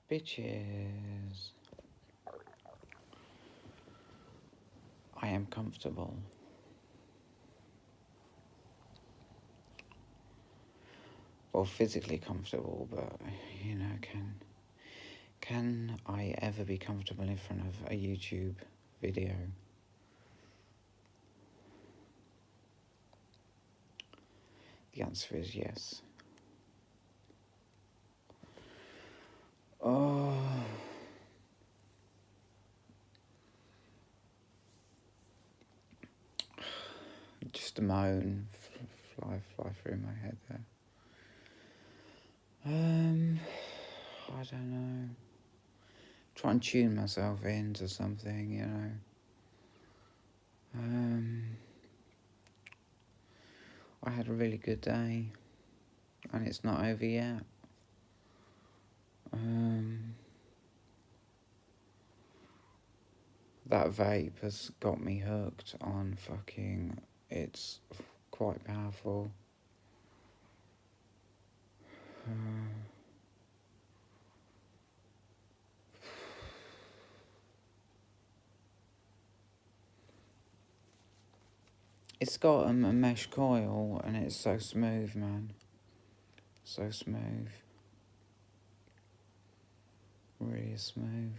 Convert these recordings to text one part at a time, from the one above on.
Bitches. I am comfortable. Well, physically comfortable, but, you know, can I ever be comfortable in front of a YouTube video? The answer is yes. Oh. Just a moan fly through my head there. I don't know. Try and tune myself into something, you know. I had a really good day, and it's not over yet. That vape has got me hooked on fucking. It's quite powerful. It's got a mesh coil, and it's so smooth, man. So smooth. Really smooth.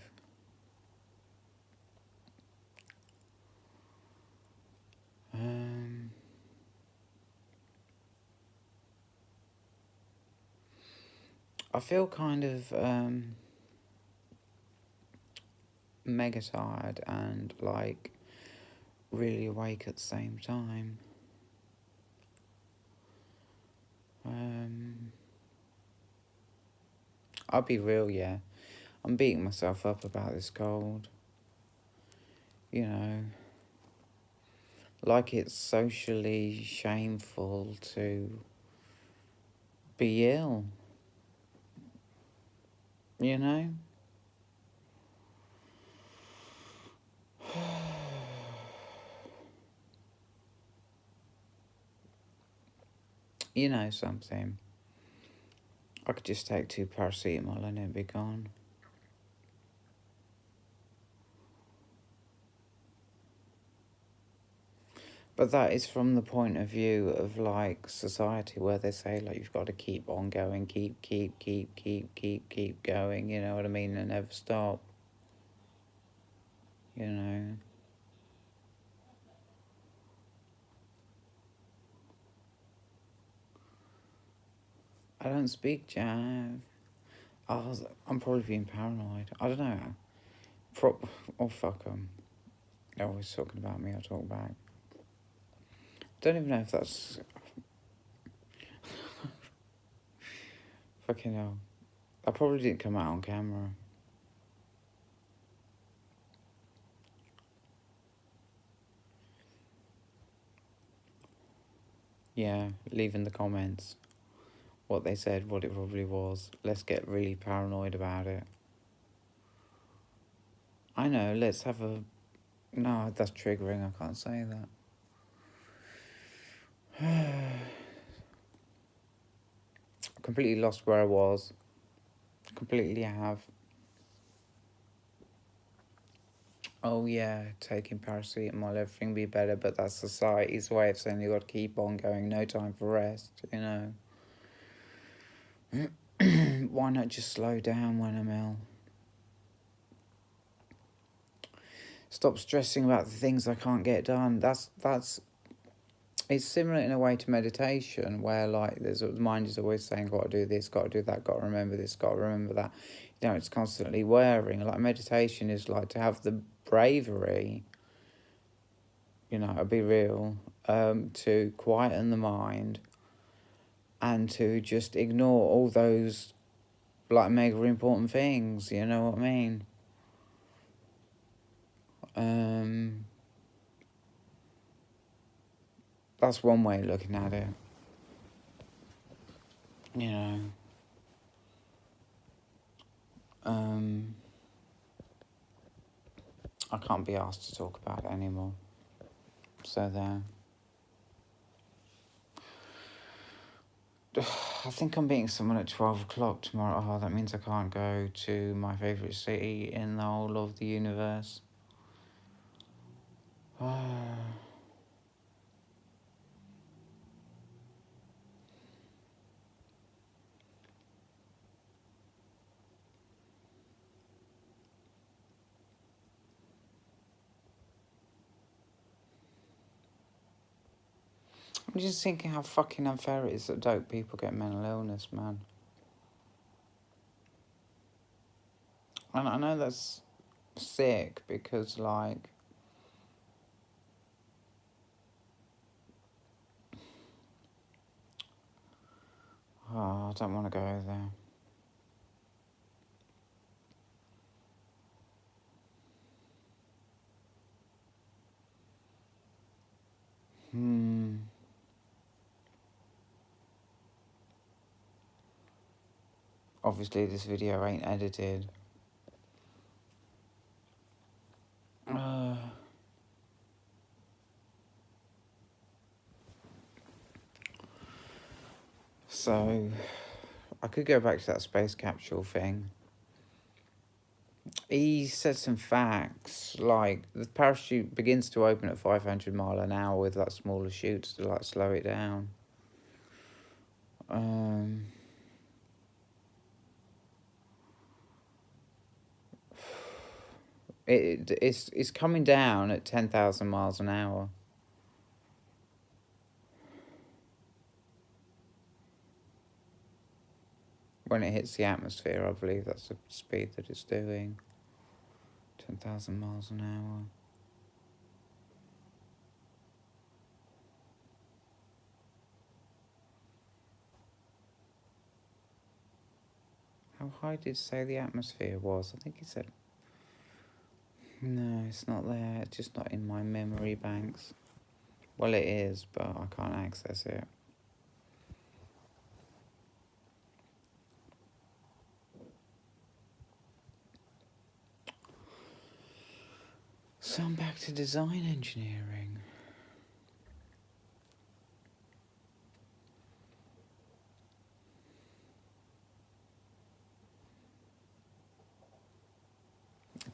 I feel kind of mega tired and like really awake at the same time. I'll be real, yeah. I'm beating myself up about this cold. You know, like it's socially shameful to be ill. You know? You know something? I could just take 2 paracetamol and it'd be gone. But that is from the point of view of like society where they say like you've got to keep on going, keep going, you know what I mean, and never stop. You know. I don't speak Jav. I'm probably being paranoid. I don't know. Oh, fuck them. They're always talking about me, I talk back. Don't even know if that's... Fucking hell. I probably didn't come out on camera. Yeah, leave in the comments what they said, what it probably was. Let's get really paranoid about it. I know, let's have a... No, that's triggering, I can't say that. I completely lost where I was. Completely have. Oh yeah, taking paracetamol, everything be better, but that's society's way of saying you got to keep on going, no time for rest, you know. Why not just slow down when I'm ill? Stop stressing about the things I can't get done. That's it's similar in a way to meditation, where like the mind is always saying, got to do this, got to do that, got to remember this, got to remember that. You know, it's constantly wearing. Like meditation is like to have the bravery, you know, I'll be real, to quieten the mind and to just ignore all those like mega important things, you know what I mean? That's one way of looking at it. You know. I can't be asked to talk about it anymore. So there. I think I'm meeting someone at 12 o'clock tomorrow. Oh, that means I can't go to my favourite city in the whole of the universe. I'm just thinking how fucking unfair it is that dope people get mental illness, man. And I know that's sick because, like, oh, I don't want to go there. Obviously, this video ain't edited. So, I could go back to that space capsule thing. He said some facts, like the parachute begins to open at 500 mile an hour with like smaller chutes to like slow it down. It's coming down at 10,000 miles an hour. When it hits the atmosphere, I believe that's the speed that it's doing. 10,000 miles an hour. How high did it say the atmosphere was? I think he said... No, it's not there. It's just not in my memory banks. Well, it is, but I can't access it. So I'm back to design engineering.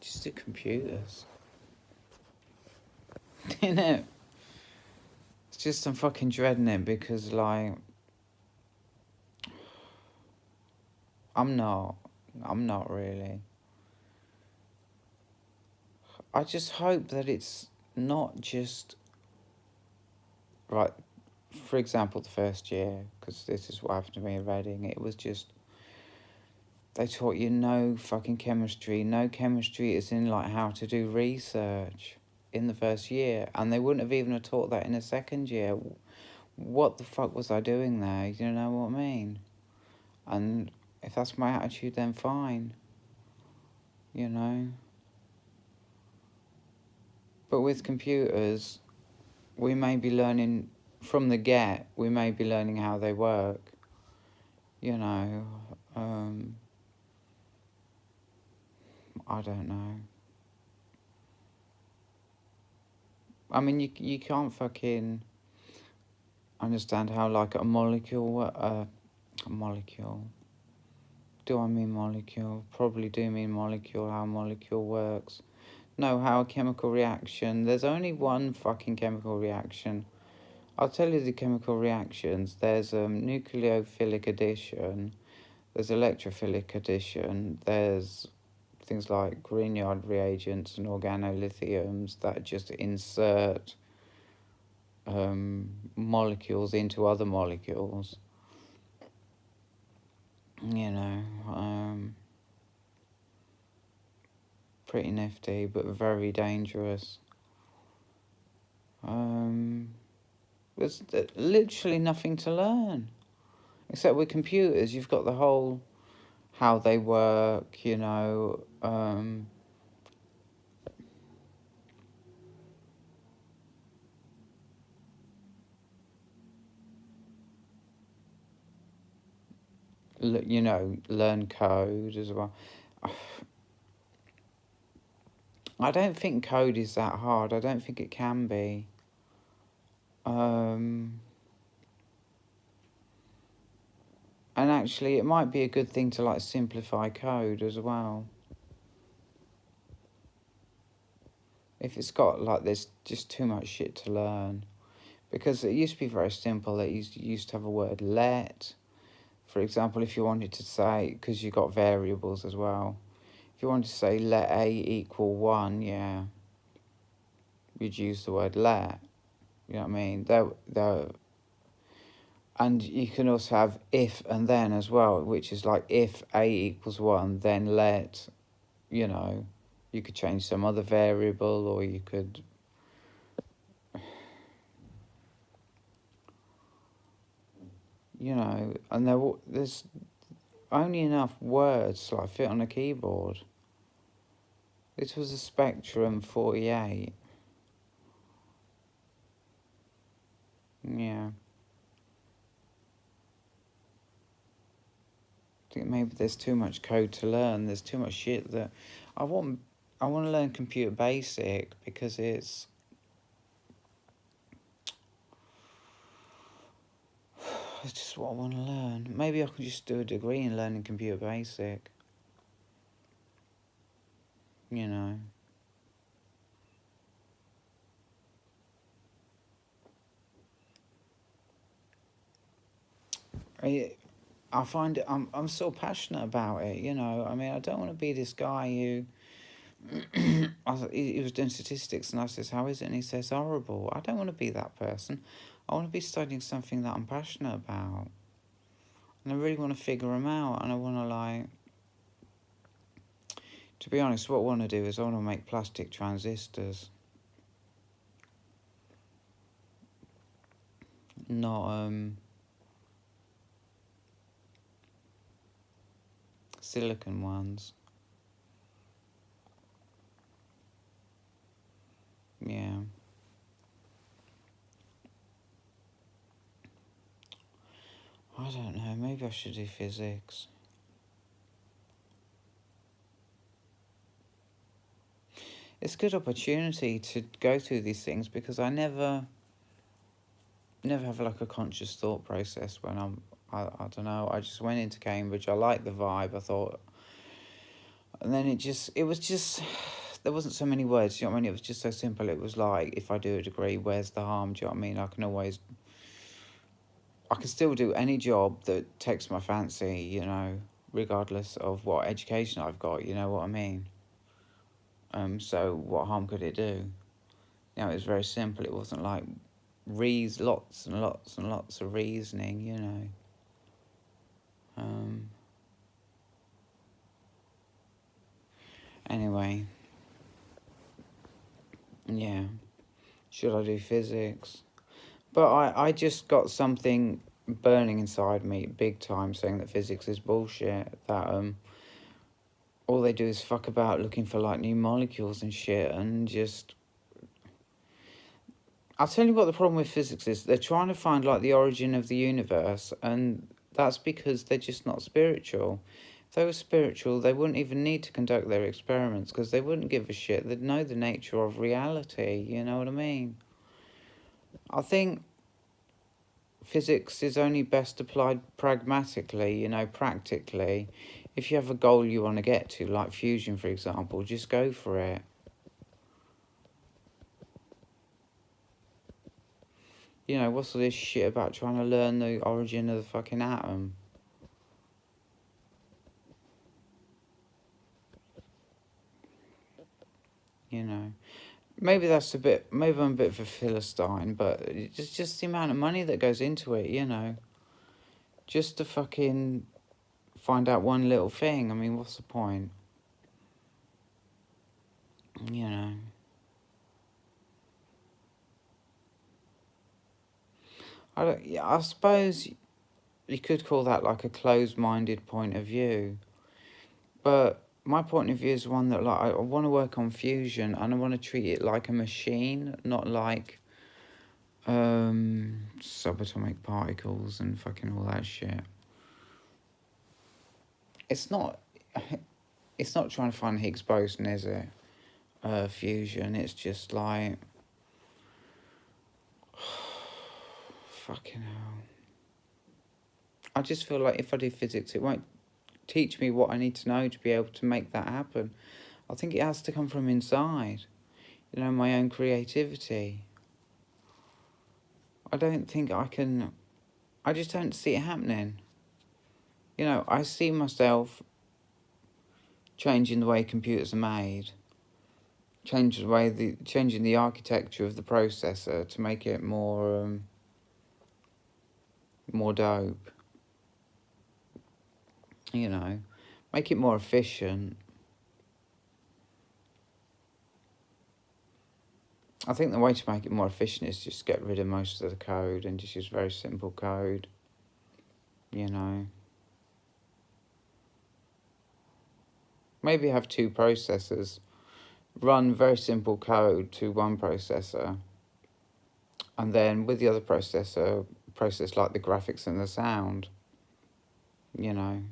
Just do computers. Innit? It's just I'm fucking dreading it because, like... I'm not really. I just hope that it's not just... Right, for example, the first year, because this is what happened to me in Reading, it was just... They taught you no fucking chemistry. No chemistry is in, like, how to do research in the first year. And they wouldn't have even taught that in the second year. What the fuck was I doing there? You know what I mean? And if that's my attitude, then fine. You know? But with computers, we may be learning from the get, we may be learning how they work. You know, I don't know. I mean, you can't fucking understand how, like, a molecule... Do I mean molecule? Probably do mean molecule, how a molecule works. No, how a chemical reaction... There's only one fucking chemical reaction. I'll tell you the chemical reactions. There's nucleophilic addition. There's electrophilic addition. There's things like Grignard reagents and organolithiums that just insert molecules into other molecules. You know, pretty nifty, but very dangerous. There's literally nothing to learn. Except with computers, you've got the whole... how they work, you know, you know, learn code as well. I don't think code is that hard. I don't think it can be. And actually, it might be a good thing to like simplify code as well. If it's got like there's just too much shit to learn. Because it used to be very simple. It used to have a word let. For example, if you wanted to say, because you got variables as well. If you wanted to say let A equal 1, yeah, you'd use the word let. You know what I mean? And you can also have if and then as well, which is like if A equals 1, then let, you know, you could change some other variable, or you could, you know, and there's only enough words to like fit on a keyboard. This was a Spectrum 48. Yeah. I think maybe there's too much code to learn. There's too much shit that I want. I want to learn Computer Basic because it's just what I want to learn. Maybe I could just do a degree in learning Computer Basic. You know. I find it. I'm so passionate about it. You know. I mean, I don't want to be this guy who. He was doing statistics, and I says, "How is it?" And he says, "Horrible." I don't want to be that person. I want to be studying something that I'm passionate about, and I really want to figure them out, and I want to like. To be honest, what I want to do is I want to make plastic transistors, not silicon ones. Yeah. I don't know. Maybe I should do physics. It's a good opportunity to go through these things because I never have like a conscious thought process when I don't know. I just went into Cambridge. I liked the vibe. I thought, and then it was just. There wasn't so many words, you know what I mean? It was just so simple. It was like, if I do a degree, where's the harm? Do you know what I mean? I can still do any job that takes my fancy, you know, regardless of what education I've got, you know what I mean? So what harm could it do? You know, it was very simple. It wasn't like lots and lots and lots of reasoning, you know. Anyway, yeah. Should I do physics? But I just got something burning inside me big time saying that physics is bullshit. That all they do is fuck about looking for like new molecules and shit, and just I'll tell you what the problem with physics is. They're trying to find like the origin of the universe, and that's because they're just not spiritual. If they were spiritual, they wouldn't even need to conduct their experiments because they wouldn't give a shit. They'd know the nature of reality, you know what I mean? I think physics is only best applied pragmatically, you know, practically. If you have a goal you want to get to, like fusion, for example, just go for it. You know, what's all this shit about trying to learn the origin of the fucking atom? You know, maybe that's a bit. Maybe I'm a bit of a philistine, but it's just the amount of money that goes into it. You know, just to fucking find out one little thing. I mean, what's the point? You know. Yeah, I suppose you could call that like a closed-minded point of view, but my point of view is one that like I want to work on fusion and I want to treat it like a machine, not like subatomic particles and fucking all that shit. It's not it's not trying to find Higgs boson, is it? Fusion. It's just like fucking hell. I just feel like if I do physics, it won't teach me what I need to know to be able to make that happen. I think it has to come from inside, you know, my own creativity. I don't think I can, I just don't see it happening. You know, I see myself changing the way computers are made, changing the architecture of the processor to make it more more dope. You know, make it more efficient. I think the way to make it more efficient is just get rid of most of the code and just use very simple code. You know, maybe have two processors, run very simple code to one processor, and then with the other processor, process like the graphics and the sound. You know,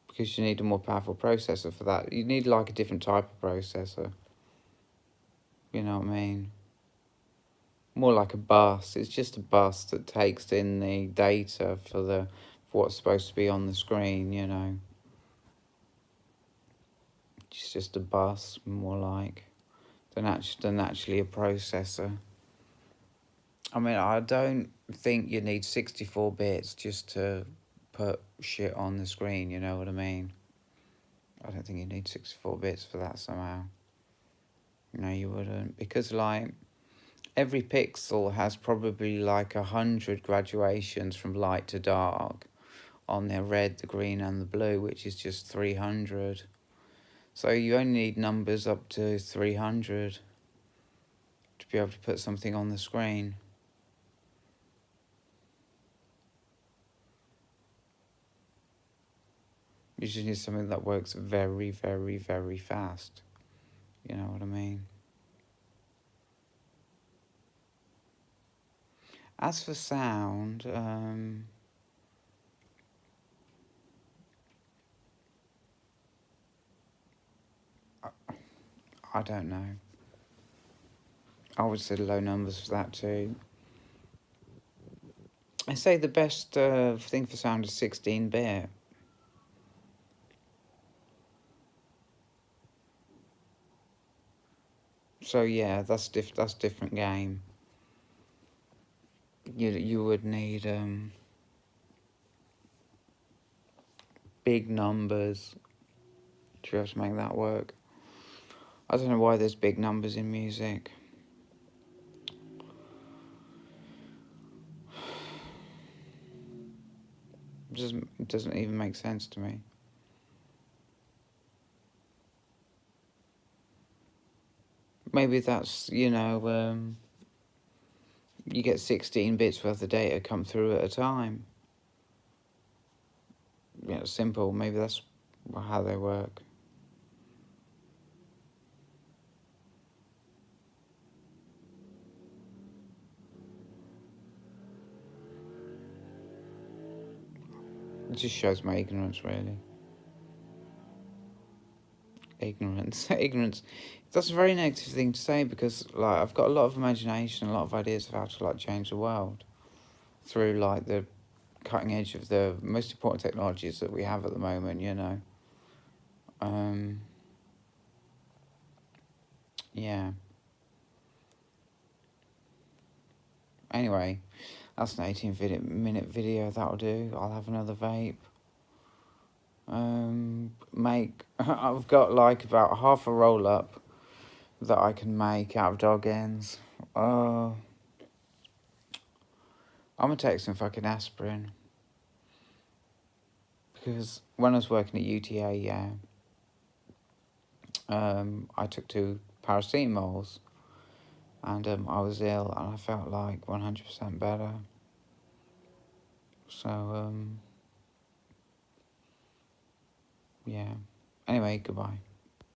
because you need a more powerful processor for that. You need like a different type of processor. You know what I mean? More like a bus. It's just a bus that takes in the data for what's supposed to be on the screen, you know. It's just a bus, more like, than actually a processor. I mean, I don't think you need 64 bits just to put shit on the screen, you know what I mean? I don't think you need 64 bits for that somehow. No, you wouldn't. Because, like, every pixel has probably like 100 graduations from light to dark on the red, the green, and the blue, which is just 300. So you only need numbers up to 300 to be able to put something on the screen. You just need something that works very, very, very fast. You know what I mean? As for sound, I don't know. I would say low numbers for that too. I say the best thing for sound is 16-bit. So yeah, that's different game. You would need big numbers to be able to make that work. I don't know why there's big numbers in music. It doesn't even make sense to me. Maybe that's, you know, you get 16 bits worth of data come through at a time. You know, simple. Maybe that's how they work. It just shows my ignorance, really. Ignorance. That's a very negative thing to say because, like, I've got a lot of imagination, a lot of ideas of how to, like, change the world through, like, the cutting edge of the most important technologies that we have at the moment, you know. Yeah. Anyway, that's an 18-minute video. That'll do. I'll have another vape. I've got like about half a roll up that I can make out of dog ends. I'm gonna take some fucking aspirin because when I was working at UTA, yeah, I took 2 paracetamols and I was ill and I felt like 100% better. So yeah. Anyway, goodbye.